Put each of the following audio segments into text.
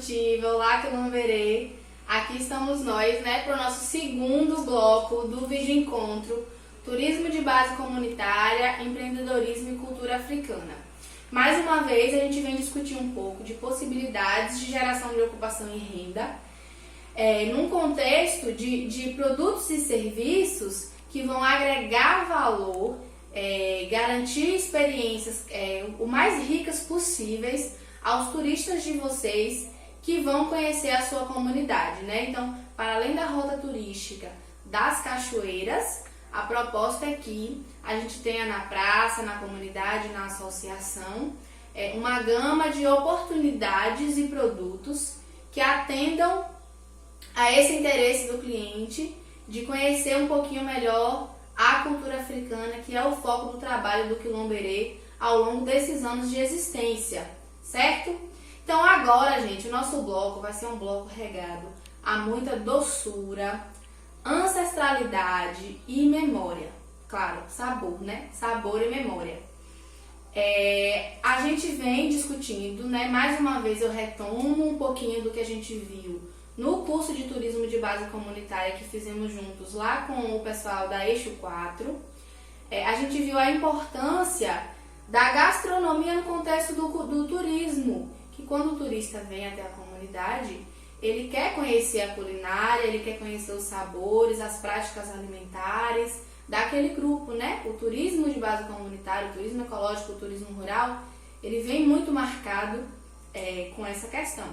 Esportiva, olá Quilomberê. Aqui estamos nós, para o nosso segundo bloco do vídeo encontro Turismo de Base Comunitária, Empreendedorismo e Cultura Africana. Mais uma vez a gente vem discutir um pouco de possibilidades de geração de ocupação e renda, num contexto de produtos e serviços que vão agregar valor, garantir experiências o mais ricas possíveis aos turistas de vocês que vão conhecer a sua comunidade, Então, para além da rota turística das cachoeiras, a proposta é que a gente tenha na praça, na comunidade, na associação, uma gama de oportunidades e produtos que atendam a esse interesse do cliente de conhecer um pouquinho melhor a cultura africana, que é o foco do trabalho do Quilomberê ao longo desses anos de existência, certo? Então agora, gente, o nosso bloco vai ser um bloco regado a muita doçura, ancestralidade e memória. Claro, sabor, Sabor e memória. A gente vem discutindo, mais uma vez eu retomo um pouquinho do que a gente viu no curso de Turismo de Base Comunitária que fizemos juntos lá com o pessoal da Eixo 4. A gente viu a importância da gastronomia no contexto do turismo, que quando o turista vem até a comunidade, ele quer conhecer a culinária, ele quer conhecer os sabores, as práticas alimentares daquele grupo, O turismo de base comunitária, o turismo ecológico, o turismo rural, ele vem muito marcado com essa questão.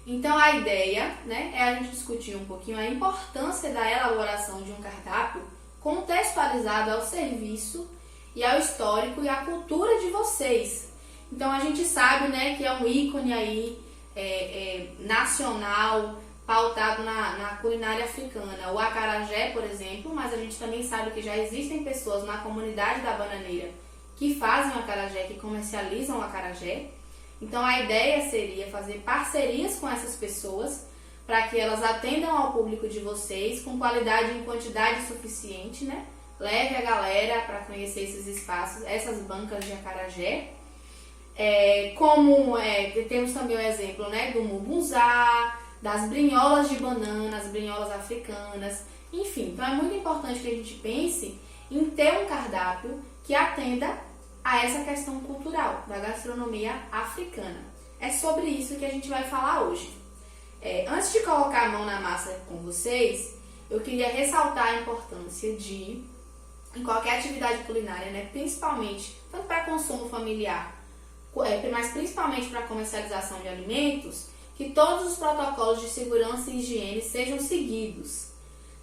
Então a ideia, é a gente discutir um pouquinho a importância da elaboração de um cardápio contextualizado ao serviço e ao histórico e à cultura de vocês. Então a gente sabe, que é um ícone aí nacional, pautado na culinária africana, o acarajé, por exemplo, mas a gente também sabe que já existem pessoas na comunidade da Bananeira que fazem o acarajé, que comercializam o acarajé. Então a ideia seria fazer parcerias com essas pessoas para que elas atendam ao público de vocês com qualidade e quantidade suficiente, Leve a galera para conhecer esses espaços, essas bancas de acarajé. Temos também o exemplo do mugunzá, das brinholas de banana, as brinholas africanas, enfim. Então é muito importante que a gente pense em ter um cardápio que atenda a essa questão cultural da gastronomia africana. É sobre isso que a gente vai falar hoje. Antes de colocar a mão na massa com vocês, eu queria ressaltar a importância de, em qualquer atividade culinária, principalmente, tanto para consumo familiar, mas principalmente para comercialização de alimentos, que todos os protocolos de segurança e higiene sejam seguidos.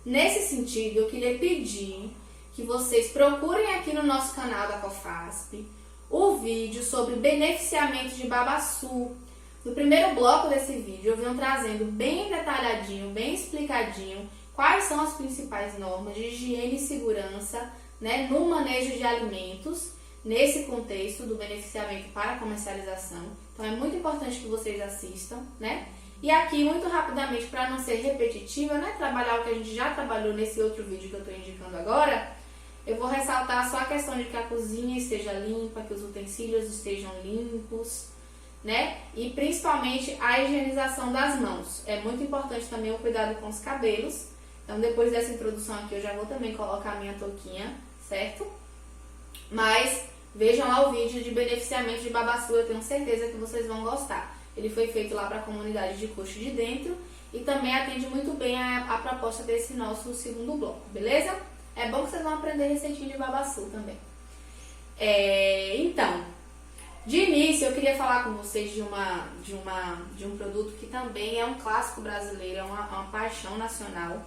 Nesse sentido, eu queria pedir que vocês procurem aqui no nosso canal da COFASP o vídeo sobre beneficiamento de babaçu. No primeiro bloco desse vídeo, eu venho trazendo bem detalhadinho, bem explicadinho, quais são as principais normas de higiene e segurança, no manejo de alimentos, nesse contexto do beneficiamento para comercialização. Então é muito importante que vocês assistam, E aqui, muito rapidamente, para não ser repetitiva, trabalhar o que a gente já trabalhou nesse outro vídeo que eu estou indicando agora, eu vou ressaltar só a questão de que a cozinha esteja limpa, que os utensílios estejam limpos, E principalmente a higienização das mãos. É muito importante também o cuidado com os cabelos. Então depois dessa introdução aqui eu já vou também colocar a minha touquinha, certo? Mas vejam lá o vídeo de beneficiamento de babaçu, eu tenho certeza que vocês vão gostar. Ele foi feito lá para a comunidade de Coxo de Dentro e também atende muito bem a proposta desse nosso segundo bloco, beleza? É bom que vocês vão aprender receitinha de babaçu também. Então, de início eu queria falar com vocês de um produto que também é um clássico brasileiro, é uma paixão nacional,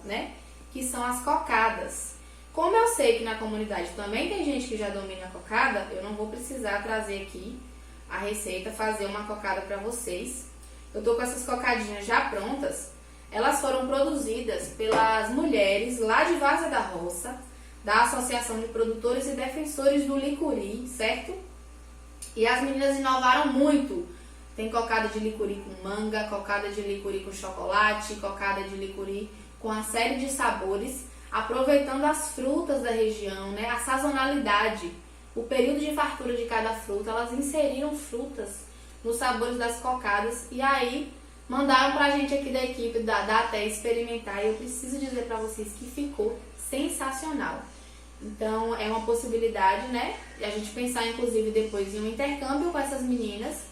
Que são as cocadas. Como eu sei que na comunidade também tem gente que já domina a cocada, eu não vou precisar trazer aqui a receita, fazer uma cocada para vocês. Eu tô com essas cocadinhas já prontas. Elas foram produzidas pelas mulheres lá de Várzea da Roça, da Associação de Produtores e Defensores do Licuri, certo? E as meninas inovaram muito. Tem cocada de licuri com manga, cocada de licuri com chocolate, cocada de licuri com uma série de sabores, aproveitando as frutas da região, a sazonalidade, o período de fartura de cada fruta. Elas inseriram frutas nos sabores das cocadas. E aí mandaram pra gente aqui da equipe da Até experimentar, e eu preciso dizer pra vocês que ficou sensacional. Então é uma possibilidade, né, de a gente pensar inclusive depois em um intercâmbio com essas meninas.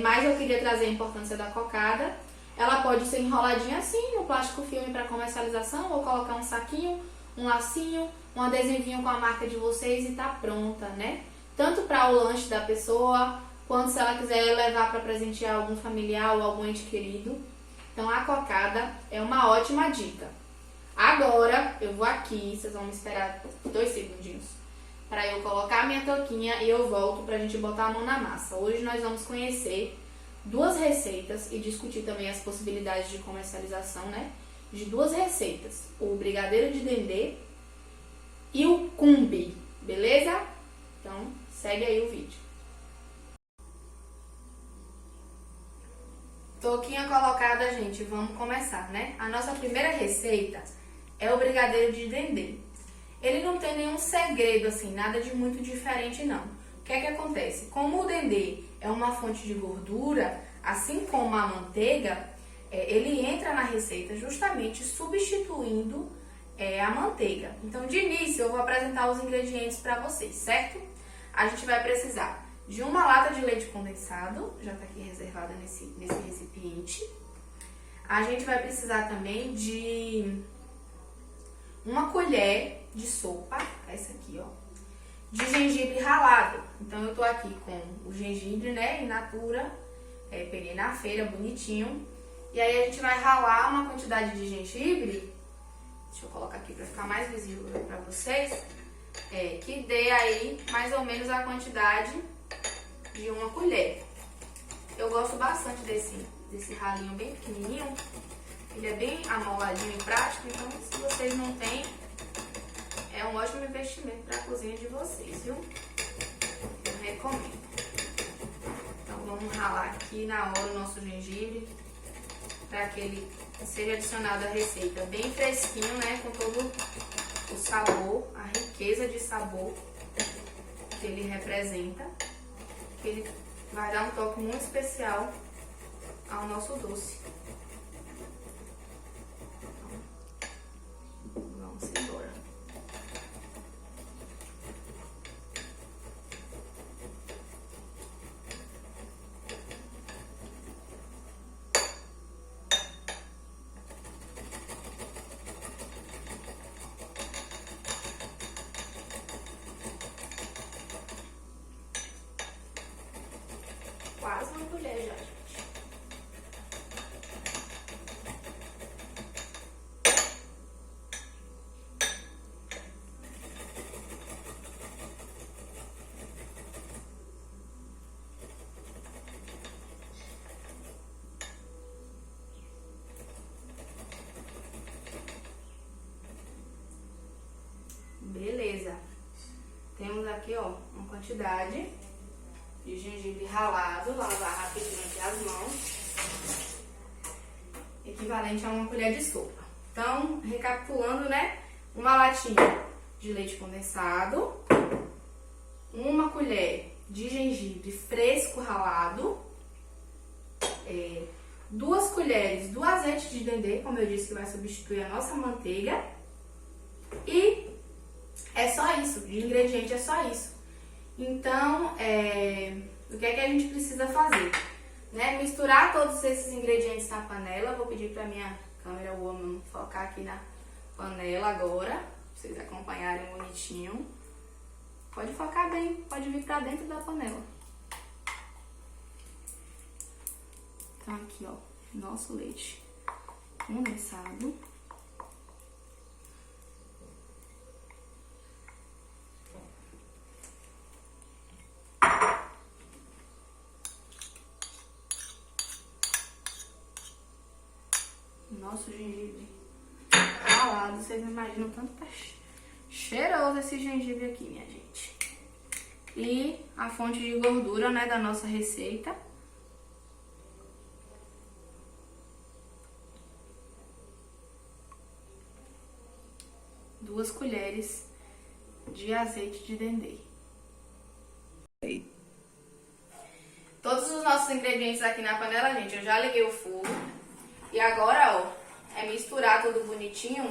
Mas eu queria trazer a importância da cocada. Ela pode ser enroladinha assim no plástico filme para comercialização, ou colocar um saquinho, um lacinho, um adesivinho com a marca de vocês e tá pronta, né? Tanto para o lanche da pessoa, quanto se ela quiser levar para presentear algum familiar ou algum ente querido. Então a cocada é uma ótima dica. Agora eu vou aqui, vocês vão me esperar 2 segundinhos para eu colocar a minha touquinha e eu volto pra gente botar a mão na massa. Hoje nós vamos conhecer 2 receitas e discutir também as possibilidades de comercialização, né? De 2 receitas, o brigadeiro de dendê e o cumbi, beleza? Então segue aí o vídeo. Touquinha colocada, gente, vamos começar, né? A nossa primeira receita é o brigadeiro de dendê. Ele não tem nenhum segredo, assim, nada de muito diferente, não. O que é que acontece? Como o dendê é uma fonte de gordura, assim como a manteiga, ele entra na receita justamente substituindo a manteiga. Então, de início, eu vou apresentar os ingredientes para vocês, certo? A gente vai precisar de uma lata de leite condensado, já está aqui reservada nesse recipiente. A gente vai precisar também de uma colher de sopa, essa aqui, ó, de gengibre ralado. Então eu tô aqui com o gengibre, né, in natura, peguei na feira, bonitinho. E aí a gente vai ralar uma quantidade de gengibre, deixa eu colocar aqui pra ficar mais visível pra vocês, que dê aí mais ou menos a quantidade de uma colher. Eu gosto bastante desse ralinho bem pequenininho, ele é bem amoladinho e prático, então se vocês não têm, é um ótimo investimento para a cozinha de vocês, viu? Eu recomendo. Então vamos ralar aqui na hora o nosso gengibre, para que ele seja adicionado à receita bem fresquinho, né? Com todo o sabor, a riqueza de sabor que ele representa. Que ele vai dar um toque muito especial ao nosso doce. Então, vamos embora. Quase uma colher já, gente. Beleza. Temos aqui, ó, uma quantidade de gengibre ralado, lavar rapidinho aqui as mãos, equivalente a uma colher de sopa. Então, recapitulando, né? Uma latinha de leite condensado, uma colher de gengibre fresco ralado, 2 colheres do azeite de dendê, como eu disse, que vai substituir a nossa manteiga, e é só isso, de ingrediente é só isso. Então, o que é que a gente precisa fazer? Né? Misturar todos esses ingredientes na panela. Vou pedir para minha câmera woman focar aqui na panela agora, pra vocês acompanharem bonitinho. Pode focar bem, pode vir para dentro da panela. Então aqui, ó, nosso leite condensado. Nosso gengibre ralado, vocês não imaginam tanto tá cheiroso esse gengibre aqui, minha gente. E a fonte de gordura, né, da nossa receita. Duas colheres de azeite de dendê. Todos os nossos ingredientes aqui na panela, gente. Eu já liguei o fogo. E agora, ó, é misturar tudo bonitinho.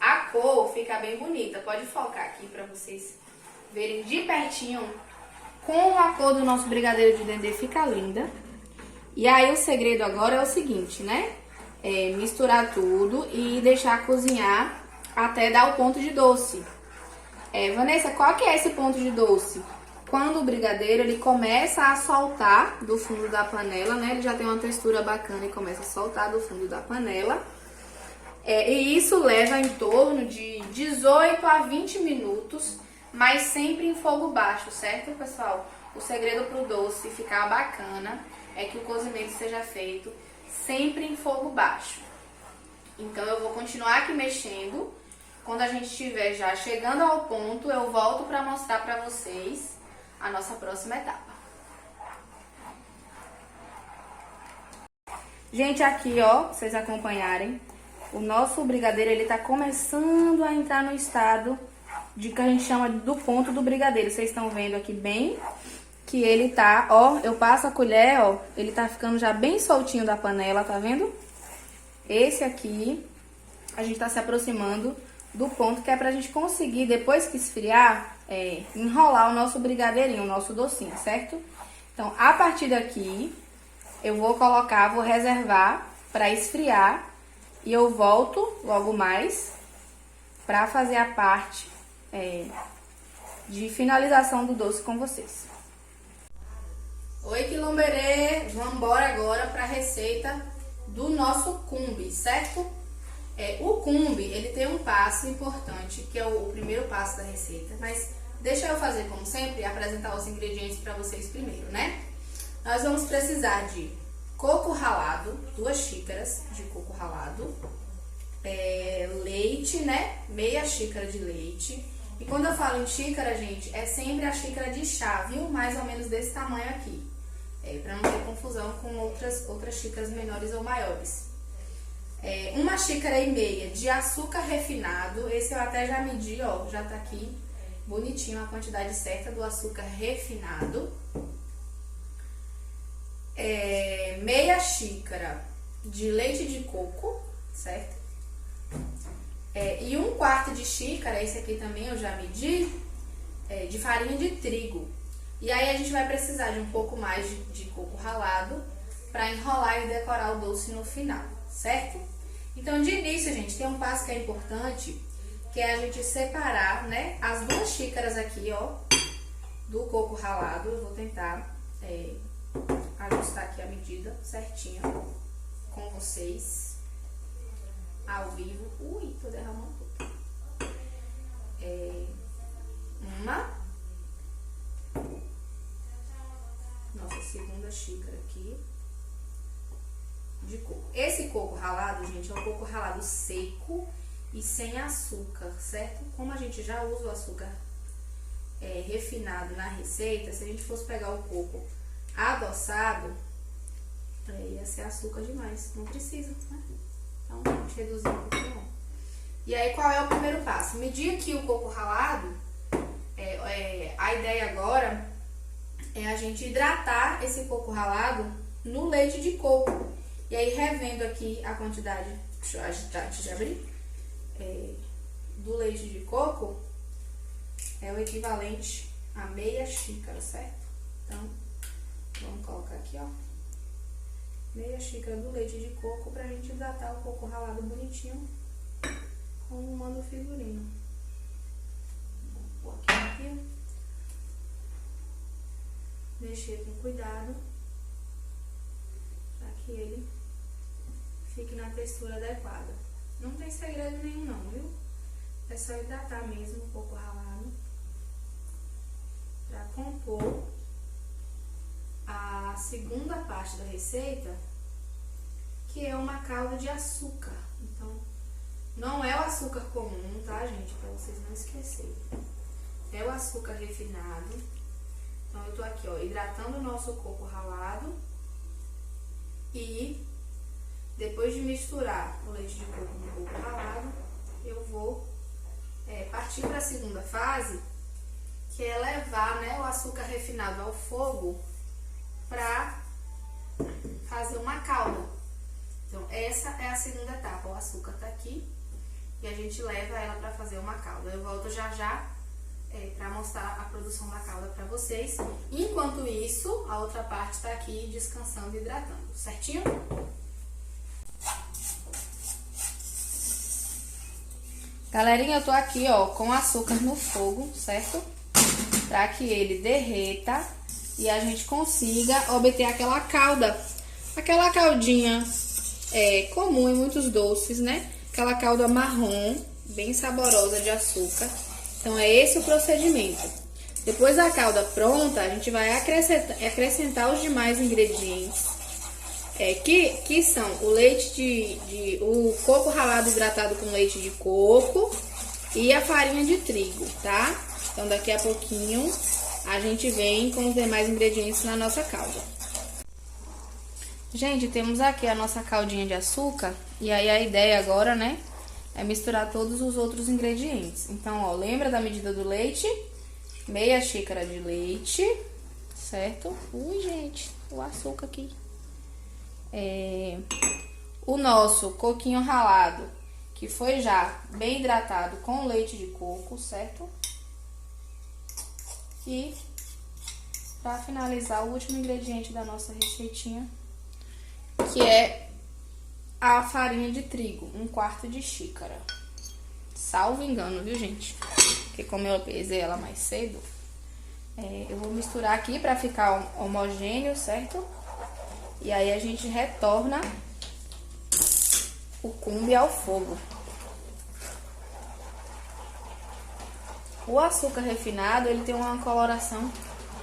A cor fica bem bonita. Pode focar aqui pra vocês verem de pertinho. Com a cor do nosso brigadeiro de dendê fica linda. E aí o segredo agora é o seguinte, né? É misturar tudo e deixar cozinhar até dar o ponto de doce. Vanessa, qual que é esse ponto de doce? Quando o brigadeiro ele começa a soltar do fundo da panela, né? Ele já tem uma textura bacana e começa a soltar do fundo da panela. E isso leva em torno de 18 a 20 minutos, mas sempre em fogo baixo, certo, pessoal? O segredo pro doce ficar bacana é que o cozimento seja feito sempre em fogo baixo. Então eu vou continuar aqui mexendo. Quando a gente estiver já chegando ao ponto, eu volto para mostrar para vocês a nossa próxima etapa. Gente, aqui, ó, pra vocês acompanharem, o nosso brigadeiro, ele tá começando a entrar no estado de que a gente chama do ponto do brigadeiro. Vocês estão vendo aqui bem que ele tá, ó, eu passo a colher, ó, ele tá ficando já bem soltinho da panela, tá vendo? Esse aqui, a gente tá se aproximando do ponto que é pra gente conseguir, depois que esfriar, enrolar o nosso brigadeirinho, o nosso docinho, certo? Então, a partir daqui, eu vou colocar, vou reservar pra esfriar e eu volto logo mais pra fazer a parte de finalização do doce com vocês. Oi, quilomberê! Vamos embora agora pra receita do nosso cumbi, certo? O cumbi, ele tem um passo importante, que é o primeiro passo da receita, mas deixa eu fazer como sempre e apresentar os ingredientes para vocês primeiro, né? Nós vamos precisar de coco ralado, 2 xícaras de coco ralado, leite, né? Meia xícara de leite. E quando eu falo em xícara, gente, é sempre a xícara de chá, viu? Mais ou menos desse tamanho aqui, para não ter confusão com outras xícaras menores ou maiores. 1,5 xícaras de açúcar refinado, esse eu até já medi, ó, já tá aqui bonitinho a quantidade certa do açúcar refinado. Meia xícara de leite de coco, certo? E 1/4 de xícara, esse aqui também eu já medi, de farinha de trigo. E aí a gente vai precisar de um pouco mais de coco ralado para enrolar e decorar o doce no final, certo? Então, de início, gente, tem um passo que é importante, que é a gente separar, né, as 2 xícaras aqui, ó, do coco ralado. Eu vou tentar ajustar aqui a medida certinha com vocês, ao vivo. Ui, tô derramando tudo. Nossa segunda xícara aqui de coco. Esse coco ralado, gente, é um coco ralado seco e sem açúcar, certo? Como a gente já usa o açúcar refinado na receita, se a gente fosse pegar o coco adoçado, ia ser açúcar demais. Não precisa, né? Então, a gente reduzir um pouquinho. E aí, qual é o primeiro passo? Medir aqui o coco ralado. A ideia agora é a gente hidratar esse coco ralado no leite de coco. E aí, revendo aqui a quantidade, deixa eu agitar antes de abrir, do leite de coco, é o equivalente a meia xícara, certo? Então, vamos colocar aqui, ó, meia xícara do leite de coco pra gente hidratar o coco ralado bonitinho, como manda o figurino. Vou pôr aqui, mexer com cuidado, para que ele fique na textura adequada. Não tem segredo nenhum não, viu? É só hidratar mesmo um pouco ralado para compor a segunda parte da receita, que é uma calda de açúcar. Então, não é o açúcar comum, tá, gente? Para vocês não esquecerem. É o açúcar refinado. Então, eu tô aqui, ó, hidratando o nosso coco ralado e depois de misturar o leite de coco com o coco ralado, eu vou partir para a segunda fase, que é levar, né, o açúcar refinado ao fogo para uma calda. Então, essa é a segunda etapa. O açúcar tá aqui e a gente leva ela para fazer uma calda. Eu volto já já para mostrar a produção da calda para vocês. Enquanto isso, a outra parte está aqui descansando e hidratando, certinho? Galerinha, eu tô aqui, ó, com açúcar no fogo, certo? Para que ele derreta e a gente consiga obter aquela calda. Aquela caldinha comum em muitos doces, né? Aquela calda marrom, bem saborosa de açúcar. Então, é esse o procedimento. Depois da calda pronta, a gente vai acrescentar os demais ingredientes, que são o leite o coco ralado hidratado com leite de coco e a farinha de trigo, tá? Então, daqui a pouquinho, a gente vem com os demais ingredientes na nossa calda. Gente, temos aqui a nossa caldinha de açúcar, e aí a ideia agora, né, é misturar todos os outros ingredientes. Então, ó, lembra da medida do leite? Meia xícara de leite, certo? Ui, gente, o açúcar aqui. O nosso coquinho ralado, que foi já bem hidratado com leite de coco, certo? E, para finalizar, o último ingrediente da nossa receitinha, que é a farinha de trigo, 1/4 de xícara. Salvo engano, viu, gente? Porque como eu pesei ela mais cedo, eu vou misturar aqui pra ficar homogêneo, certo? E aí a gente retorna o cumbe ao fogo. O açúcar refinado, ele tem uma coloração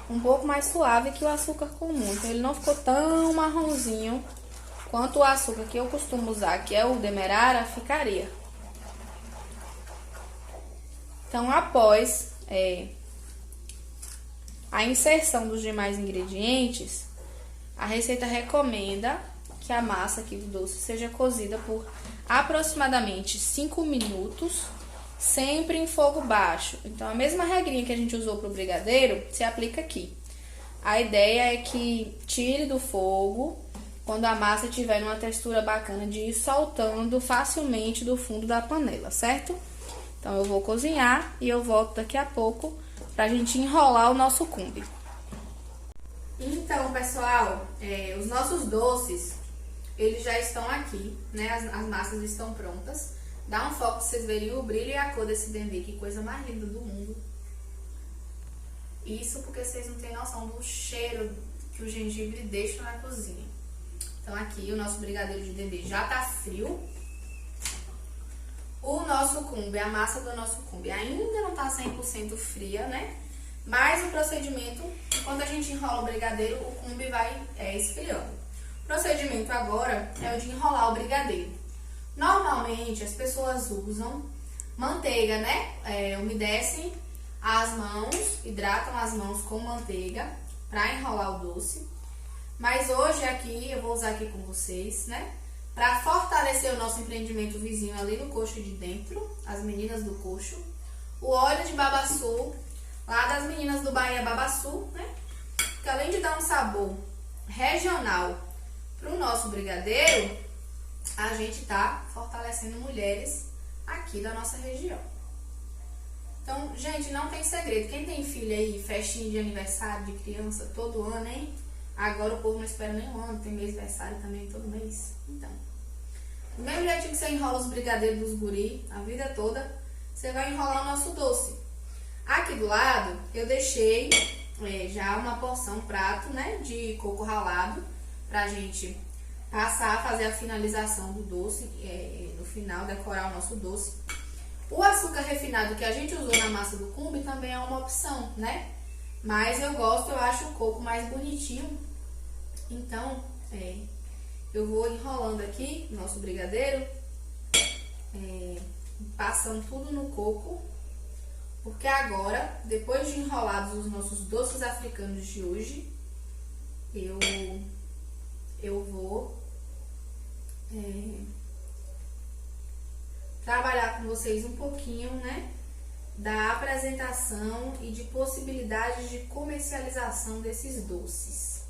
um pouco mais suave que o açúcar comum. Então, ele não ficou tão marronzinho quanto o açúcar que eu costumo usar, que é o demerara, ficaria. Então, após a inserção dos demais ingredientes, a receita recomenda que a massa aqui do doce seja cozida por aproximadamente 5 minutos, sempre em fogo baixo. Então, a mesma regrinha que a gente usou para o brigadeiro se aplica aqui. A ideia é que tire do fogo quando a massa tiver uma textura bacana de ir soltando facilmente do fundo da panela, certo? Então, eu vou cozinhar e eu volto daqui a pouco pra gente enrolar o nosso cumbe. Então, pessoal, os nossos doces, eles já estão aqui, né? As massas estão prontas. Dá um foco pra vocês verem o brilho e a cor desse dendê, que coisa mais linda do mundo. Isso porque vocês não têm noção do cheiro que o gengibre deixa na cozinha. Então, aqui o nosso brigadeiro de dendê já tá frio. O nosso cumbe, a massa do nosso cumbe ainda não tá 100% fria, né? Mas o procedimento, quando a gente enrola o brigadeiro, o cumbe vai esfriando. O procedimento agora é o de enrolar o brigadeiro. Normalmente, as pessoas usam manteiga, né? Umedecem as mãos, hidratam as mãos com manteiga para enrolar o doce. Mas hoje aqui, eu vou usar aqui com vocês, né? Para fortalecer o nosso empreendimento vizinho ali no coxo de dentro, as meninas do coxo, o óleo de babaçu, lá das meninas do Bahia Babaçu, né? Que além de dar um sabor regional para o nosso brigadeiro, a gente tá fortalecendo mulheres aqui da nossa região. Então, gente, não tem segredo. Quem tem filha aí, festinha de aniversário de criança todo ano, hein? Agora o povo não espera nem um ano, tem mês de aniversário também todo mês. Então, do mesmo jeitinho que você enrola os brigadeiros dos guri a vida toda, você vai enrolar o nosso doce. Aqui do lado, eu deixei já uma porção, prato, né, de coco ralado, pra gente passar a fazer a finalização do doce, no final, decorar o nosso doce. O açúcar refinado que a gente usou na massa do cumbe também é uma opção, né? Mas eu acho o coco mais bonitinho. Então, eu vou enrolando aqui o nosso brigadeiro, passando tudo no coco, porque agora, depois de enrolados os nossos doces africanos de hoje, eu vou trabalhar com vocês um pouquinho, né, da apresentação e de possibilidades de comercialização desses doces.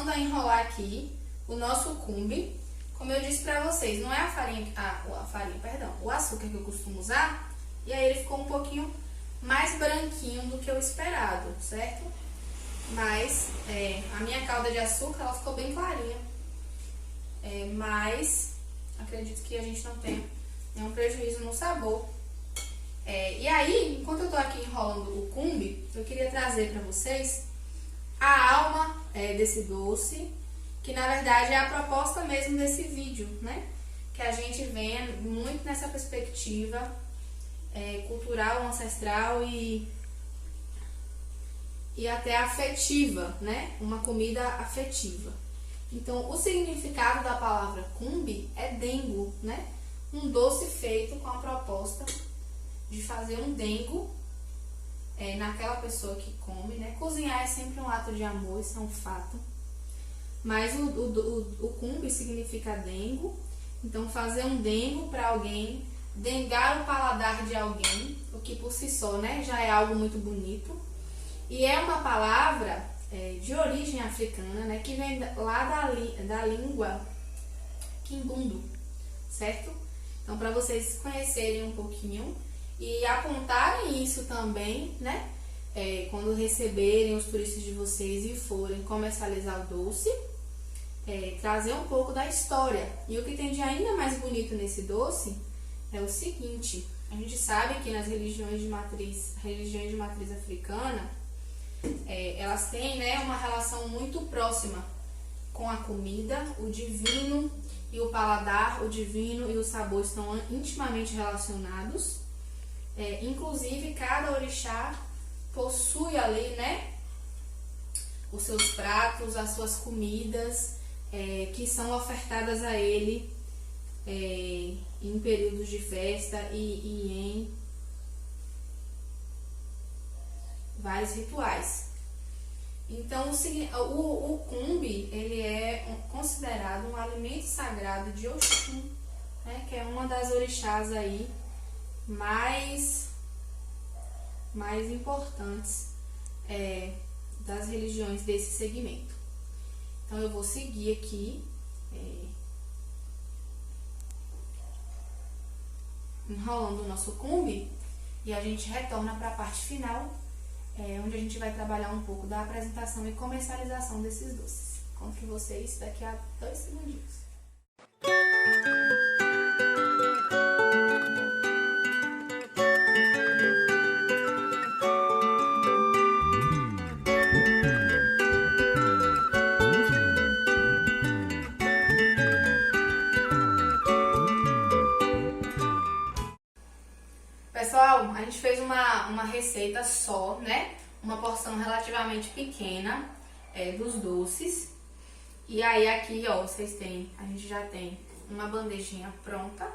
começando a enrolar aqui o nosso cumbi. Como eu disse pra vocês, não é o açúcar que eu costumo usar. E aí ele ficou um pouquinho mais branquinho do que o esperado, certo? Mas a minha calda de açúcar, ela ficou bem clarinha. Mas acredito que a gente não tenha nenhum prejuízo no sabor. E aí, enquanto eu tô aqui enrolando o cumbi, eu queria trazer pra vocês a alma desse doce, que na verdade é a proposta mesmo desse vídeo, né? Que a gente venha muito nessa perspectiva cultural, ancestral e até afetiva, né? Uma comida afetiva. Então, o significado da palavra cumbi é dengo, né? Um doce feito com a proposta de fazer um dengo naquela pessoa que come, né? Cozinhar é sempre um ato de amor, isso é um fato. Mas o cumbi significa dengo, então fazer um dengo para alguém, dengar o paladar de alguém, o que por si só, né, já é algo muito bonito. E é uma palavra de origem africana, né, que vem lá da língua quimbundo, certo? Então, para vocês conhecerem um pouquinho e apontarem isso também, né, quando receberem os turistas de vocês e forem comercializar o doce, trazer um pouco da história. E o que tem de ainda mais bonito nesse doce é o seguinte: a gente sabe que nas religiões de matriz africana, elas têm, né, uma relação muito próxima com a comida, o divino e o paladar, o divino e o sabor estão intimamente relacionados. Inclusive, cada orixá possui ali, né, os seus pratos, as suas comidas, que são ofertadas a ele em períodos de festa e em vários rituais. Então, o cumbi, ele é considerado um alimento sagrado de Oxum, né, que é uma das orixás aí mais importantes das religiões desse segmento. Então, eu vou seguir aqui enrolando o nosso cumbi e a gente retorna para a parte final, onde a gente vai trabalhar um pouco da apresentação e comercialização desses doces. Conto com vocês daqui a 2 segundinhos. Pessoal, a gente fez uma receita só, né? Uma porção relativamente pequena dos doces. E aí aqui, ó, a gente já tem uma bandejinha pronta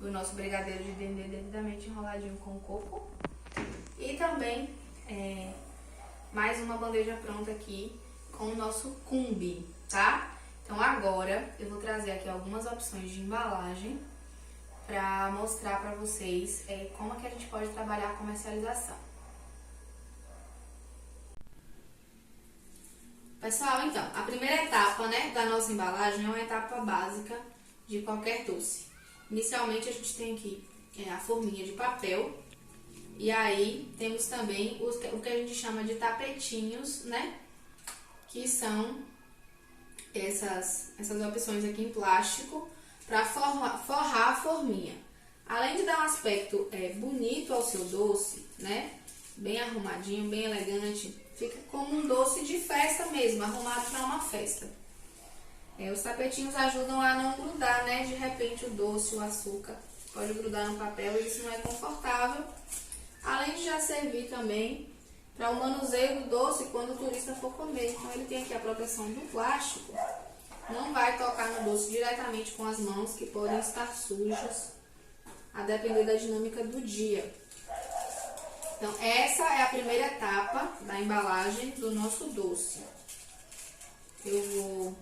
do nosso brigadeiro de dendê devidamente enroladinho com coco. E também mais uma bandeja pronta aqui com o nosso cumbi, tá? Então agora eu vou trazer aqui algumas opções de embalagem para mostrar para vocês como é que a gente pode trabalhar a comercialização. Pessoal, então, a primeira etapa, né, da nossa embalagem é uma etapa básica de qualquer doce. Inicialmente a gente tem aqui a forminha de papel e aí temos também o que a gente chama de tapetinhos, né, que são essas opções aqui em plástico para forrar a forminha. Além de dar um aspecto bonito ao seu doce, né? Bem arrumadinho, bem elegante, fica como um doce de festa mesmo, arrumado para uma festa. Os tapetinhos ajudam a não grudar, né? De repente o doce, o açúcar, pode grudar no papel e isso não é confortável. Além de já servir também para o manuseio do doce quando o turista for comer. Então ele tem aqui a proteção do plástico. Não vai tocar no doce diretamente com as mãos, que podem estar sujas, a depender da dinâmica do dia. Então, essa é a primeira etapa da embalagem do nosso doce. Eu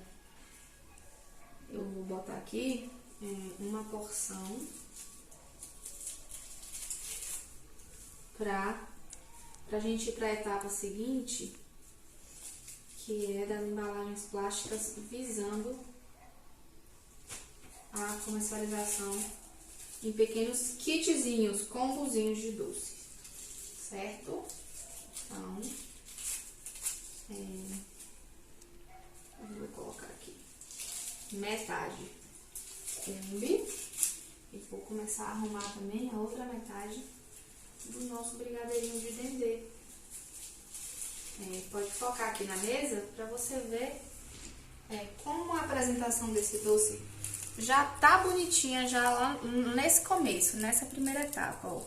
vou botar aqui uma porção pra gente ir para a etapa seguinte, que é das embalagens plásticas visando a comercialização em pequenos kitzinhos, combozinhos de doce, certo? Então, eu vou colocar aqui metade Cumbi e vou começar a arrumar também a outra metade do nosso brigadeirinho de dendê. Pode focar aqui na mesa para você ver como a apresentação desse doce já tá bonitinha já lá nesse começo, nessa primeira etapa, ó,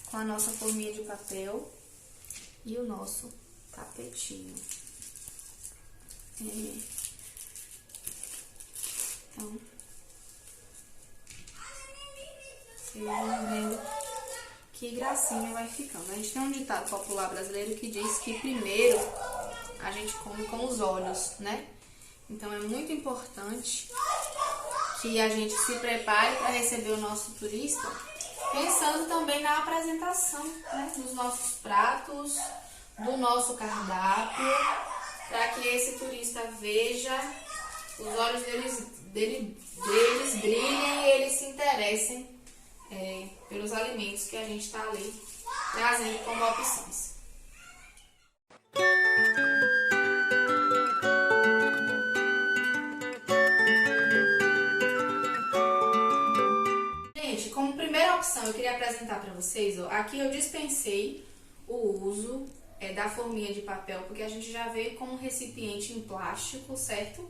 com a nossa forminha de papel e o nosso tapetinho. Então, vocês vão vendo que gracinha vai ficando. A gente tem um ditado popular brasileiro que diz que primeiro a gente come com os olhos, né? Então é muito importante que a gente se prepare para receber o nosso turista, pensando também na apresentação, né, dos nossos pratos, do nosso cardápio, para que esse turista veja, os olhos deles brilhem e eles se interessem pelos alimentos que a gente está ali trazendo como opções. Gente, como primeira opção eu queria apresentar para vocês, ó, aqui eu dispensei o uso da forminha de papel, porque a gente já veio com um recipiente em plástico, certo?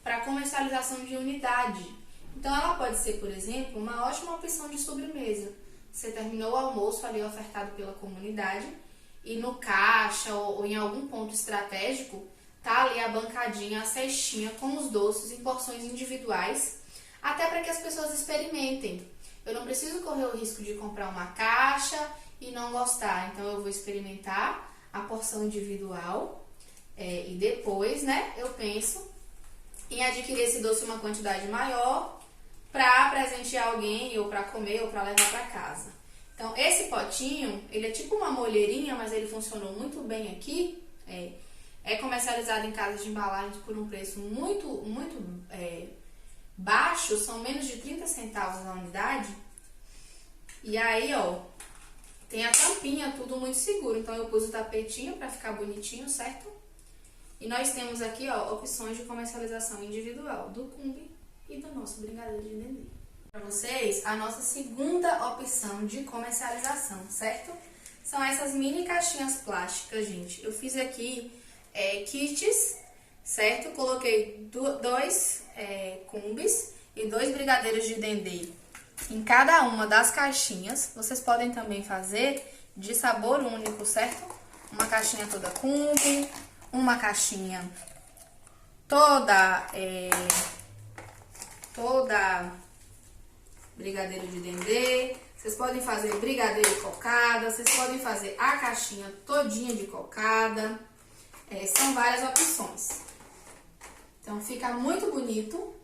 Para comercialização de unidade. Então, ela pode ser, por exemplo, uma ótima opção de sobremesa. Você terminou o almoço ali ofertado pela comunidade e no caixa ou em algum ponto estratégico, tá ali a bancadinha, a cestinha com os doces em porções individuais, até para que as pessoas experimentem. Eu não preciso correr o risco de comprar uma caixa e não gostar. Então, eu vou experimentar a porção individual e depois, né, eu penso em adquirir esse doce em uma quantidade maior para presentear alguém, ou para comer, ou para levar para casa. Então, esse potinho, ele é tipo uma molheirinha, mas ele funcionou muito bem aqui. É comercializado em casas de embalagens por um preço muito baixo, são menos de 30 centavos na unidade. E aí, ó, tem a tampinha, tudo muito seguro. Então, eu pus o tapetinho para ficar bonitinho, certo? E nós temos aqui, ó, opções de comercialização individual do Cumbi e do nosso brigadeiro de dendê. Para vocês, a nossa segunda opção de comercialização, certo? São essas mini caixinhas plásticas, gente. Eu fiz aqui kits, certo? Coloquei dois Cumbis e 2 brigadeiros de dendê em cada uma das caixinhas. Vocês podem também fazer de sabor único, certo? Uma caixinha toda Cumbi, uma caixinha toda brigadeiro de dendê. Vocês podem fazer brigadeiro e cocada, vocês podem fazer a caixinha todinha de cocada. São várias opções. Então fica muito bonito,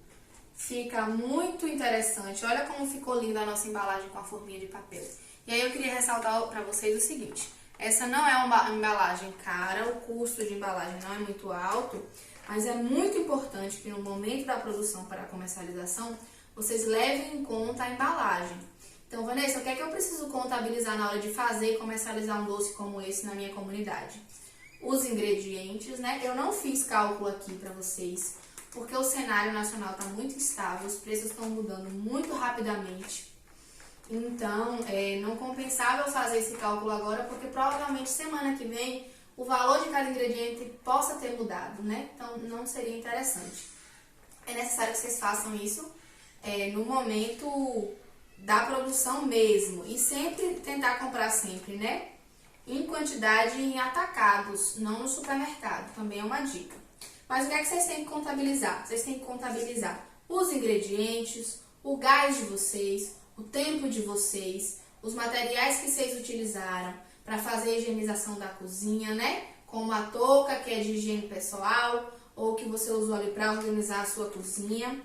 fica muito interessante. Olha como ficou linda a nossa embalagem com a forminha de papel. E aí eu queria ressaltar para vocês o seguinte: essa não é uma embalagem cara, o custo de embalagem não é muito alto, mas é muito importante que no momento da produção para a comercialização, vocês levem em conta a embalagem. Então, Vanessa, o que é que eu preciso contabilizar na hora de fazer e comercializar um doce como esse na minha comunidade? Os ingredientes, né? Eu não fiz cálculo aqui para vocês, porque o cenário nacional está muito instável, os preços estão mudando muito rapidamente. Então, não compensava eu fazer esse cálculo agora, porque provavelmente semana que vem o valor de cada ingrediente possa ter mudado, né? Então, não seria interessante. É necessário que vocês façam isso no momento da produção mesmo. E sempre tentar comprar sempre, né? Em quantidade em atacados, não no supermercado. Também é uma dica. Mas o que é que vocês têm que contabilizar? Vocês têm que contabilizar os ingredientes, o gás de vocês, o tempo de vocês, os materiais que vocês utilizaram para fazer a higienização da cozinha, né? Como a touca, que é de higiene pessoal, ou que você usou ali para organizar a sua cozinha.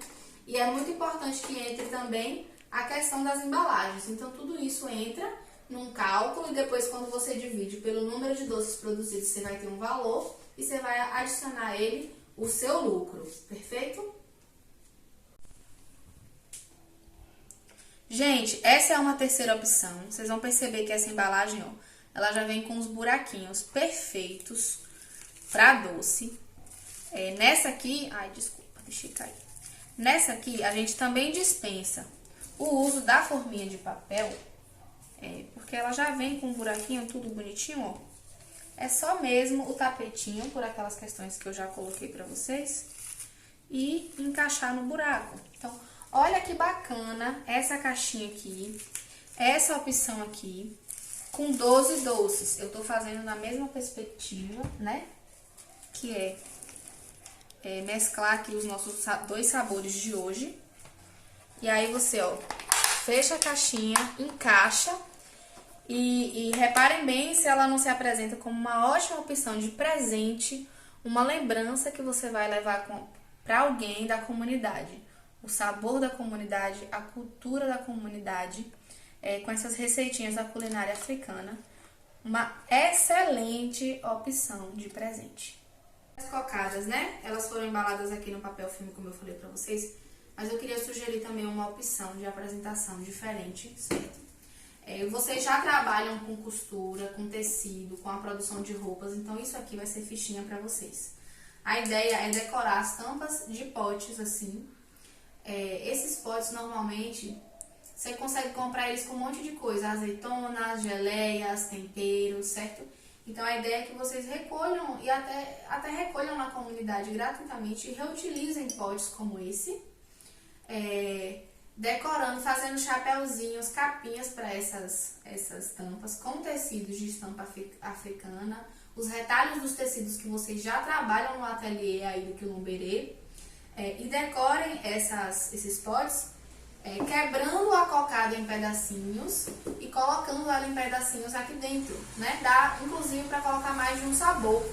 E é muito importante que entre também a questão das embalagens. Então, tudo isso entra num cálculo e depois quando você divide pelo número de doces produzidos, você vai ter um valor e você vai adicionar a ele o seu lucro, perfeito? Gente, essa é uma terceira opção. Vocês vão perceber que essa embalagem, ó, ela já vem com os buraquinhos perfeitos para doce. Nessa aqui, ai, desculpa, deixei cair. Nessa aqui, a gente também dispensa o uso da forminha de papel, porque ela já vem com um buraquinho, tudo bonitinho, ó. É só mesmo o tapetinho, por aquelas questões que eu já coloquei pra vocês, e encaixar no buraco. Então, olha que bacana essa caixinha aqui, essa opção aqui, com 12 doces. Eu tô fazendo na mesma perspectiva, né? Que é mesclar aqui os nossos 2 sabores de hoje. E aí você, ó, fecha a caixinha, encaixa e reparem bem se ela não se apresenta como uma ótima opção de presente, uma lembrança que você vai levar para alguém da comunidade. O sabor da comunidade, a cultura da comunidade, com essas receitinhas da culinária africana. Uma excelente opção de presente. As cocadas, né? Elas foram embaladas aqui no papel filme, como eu falei pra vocês, mas eu queria sugerir também uma opção de apresentação diferente, certo? Vocês já trabalham com costura, com tecido, com a produção de roupas, então isso aqui vai ser fichinha pra vocês. A ideia é decorar as tampas de potes assim. Esses potes normalmente você consegue comprar eles com um monte de coisa, azeitonas, geleias, temperos, certo? Então a ideia é que vocês recolham e até recolham na comunidade gratuitamente e reutilizem potes como esse, decorando, fazendo chapéuzinhos, capinhas para essas tampas com tecidos de estampa africana, os retalhos dos tecidos que vocês já trabalham no ateliê aí do Quilomberê, e decorem esses potes quebrando a cocada em pedacinhos e colocando ela em pedacinhos aqui dentro, né? Dá, inclusive, para colocar mais de um sabor.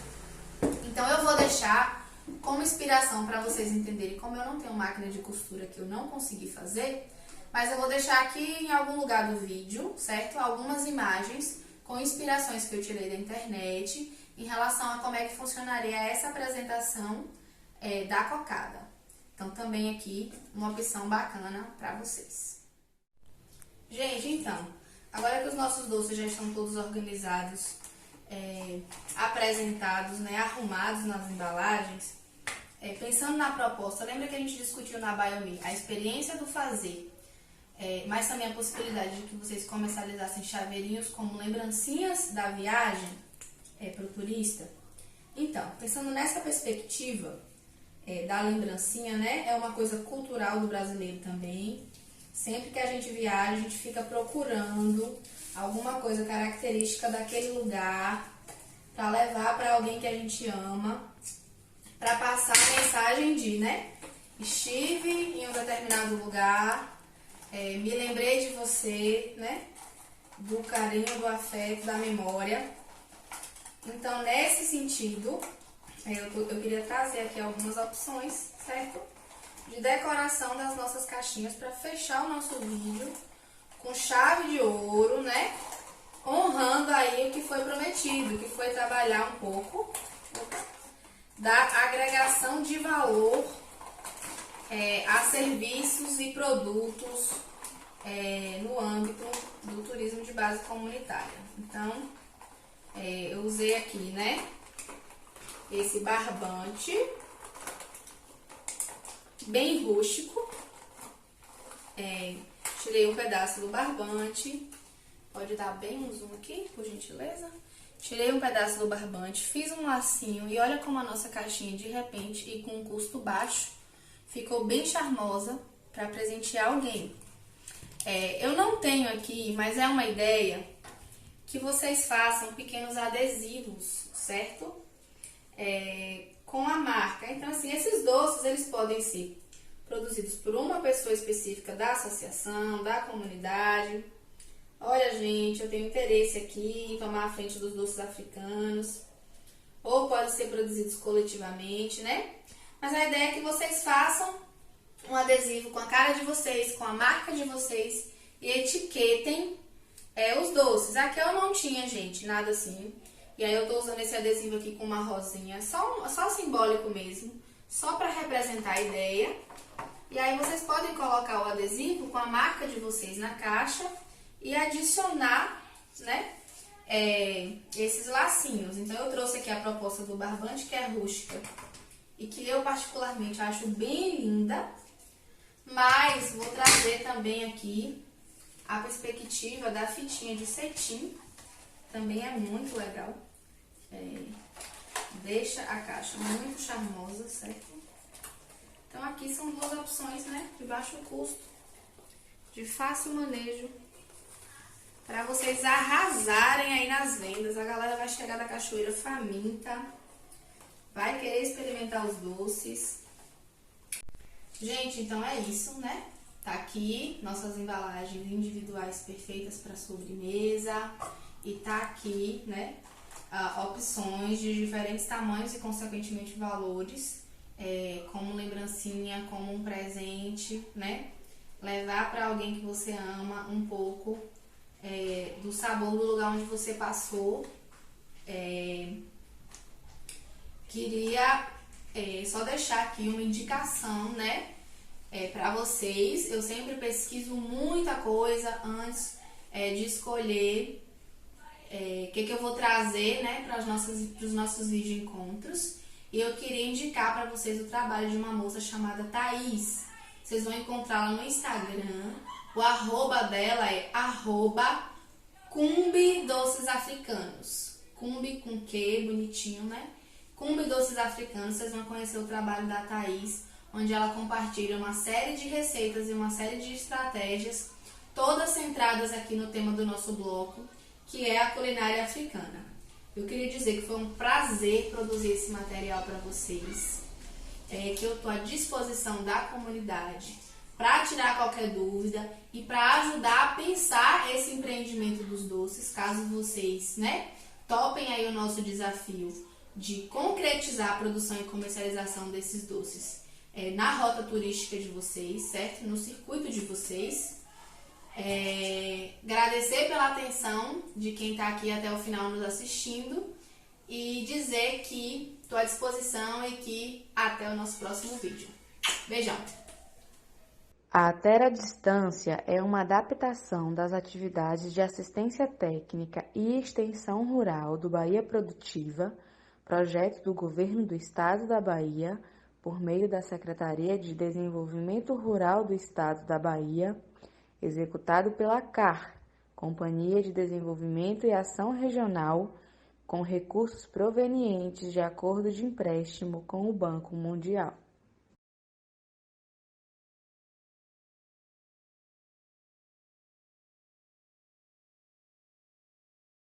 Então, eu vou deixar como inspiração para vocês entenderem, como eu não tenho máquina de costura que eu não consegui fazer, mas eu vou deixar aqui em algum lugar do vídeo, certo? Algumas imagens com inspirações que eu tirei da internet em relação a como é que funcionaria essa apresentação da cocada. Então, também aqui, uma opção bacana para vocês. Gente, então, agora que os nossos doces já estão todos organizados, apresentados, né, arrumados nas embalagens, pensando na proposta, lembra que a gente discutiu na Biomi a experiência do fazer, mas também a possibilidade de que vocês comercializassem chaveirinhos como lembrancinhas da viagem para o turista? Então, pensando nessa perspectiva, da lembrancinha, né? É uma coisa cultural do brasileiro também. Sempre que a gente viaja, a gente fica procurando alguma coisa característica daquele lugar para levar para alguém que a gente ama, para passar a mensagem de, né? Estive em um determinado lugar, me lembrei de você, né? Do carinho, do afeto, da memória. Então, nesse sentido, eu queria trazer aqui algumas opções, certo? De decoração das nossas caixinhas para fechar o nosso vídeo com chave de ouro, né? Honrando aí o que foi prometido, que foi trabalhar um pouco da agregação de valor a serviços e produtos no âmbito do turismo de base comunitária. Então, eu usei aqui, né? Esse barbante, bem rústico, tirei um pedaço do barbante, pode dar bem um zoom aqui, por gentileza. Tirei um pedaço do barbante, fiz um lacinho e olha como a nossa caixinha de repente e com um custo baixo, ficou bem charmosa para presentear alguém. Eu não tenho aqui, mas é uma ideia que vocês façam pequenos adesivos, certo? Com a marca. Então, assim, esses doces, eles podem ser produzidos por uma pessoa específica da associação, da comunidade. Olha, gente, eu tenho interesse aqui em tomar a frente dos doces africanos. Ou pode ser produzidos coletivamente, né? Mas a ideia é que vocês façam um adesivo com a cara de vocês, com a marca de vocês e etiquetem os doces. Aqui eu não tinha, gente, nada assim. E aí eu tô usando esse adesivo aqui com uma rosinha, só simbólico mesmo, só para representar a ideia. E aí vocês podem colocar o adesivo com a marca de vocês na caixa e adicionar, né, esses lacinhos. Então eu trouxe aqui a proposta do barbante, que é rústica e que eu particularmente acho bem linda. Mas vou trazer também aqui a perspectiva da fitinha de cetim. Também é muito legal. Deixa a caixa muito charmosa, certo? Então aqui são duas opções, né? De baixo custo, de fácil manejo, para vocês arrasarem aí nas vendas. A galera vai chegar da cachoeira faminta, vai querer experimentar os doces. Gente, então é isso, né? Tá aqui nossas embalagens individuais perfeitas para sobremesa. E tá aqui, né, opções de diferentes tamanhos e, consequentemente, valores, como lembrancinha, como um presente, né? Levar para alguém que você ama um pouco do sabor do lugar onde você passou. Queria só deixar aqui uma indicação, né, para vocês. Eu sempre pesquiso muita coisa antes de escolher o que eu vou trazer, né, para os nossos vídeo encontros. E eu queria indicar para vocês o trabalho de uma moça chamada Thaís. Vocês vão encontrá-la no Instagram. O arroba dela é @Cumbi Doces Africanos. Cumbi com Q, bonitinho, né? Cumbi Doces Africanos. Vocês vão conhecer o trabalho da Thaís, onde ela compartilha uma série de receitas e uma série de estratégias, todas centradas aqui no tema do nosso bloco, que é a culinária africana. Eu queria dizer que foi um prazer produzir esse material para vocês, que eu estou à disposição da comunidade para tirar qualquer dúvida e para ajudar a pensar esse empreendimento dos doces, caso vocês, né, topem aí o nosso desafio de concretizar a produção e comercialização desses doces na rota turística de vocês, certo? No circuito de vocês. Agradecer pela atenção de quem está aqui até o final nos assistindo e dizer que estou à disposição e que até o nosso próximo vídeo. Beijão! A Terra à Distância é uma adaptação das atividades de assistência técnica e extensão rural do Bahia Produtiva, projeto do Governo do Estado da Bahia, por meio da Secretaria de Desenvolvimento Rural do Estado da Bahia, executado pela CAR, Companhia de Desenvolvimento e Ação Regional, com recursos provenientes de acordo de empréstimo com o Banco Mundial.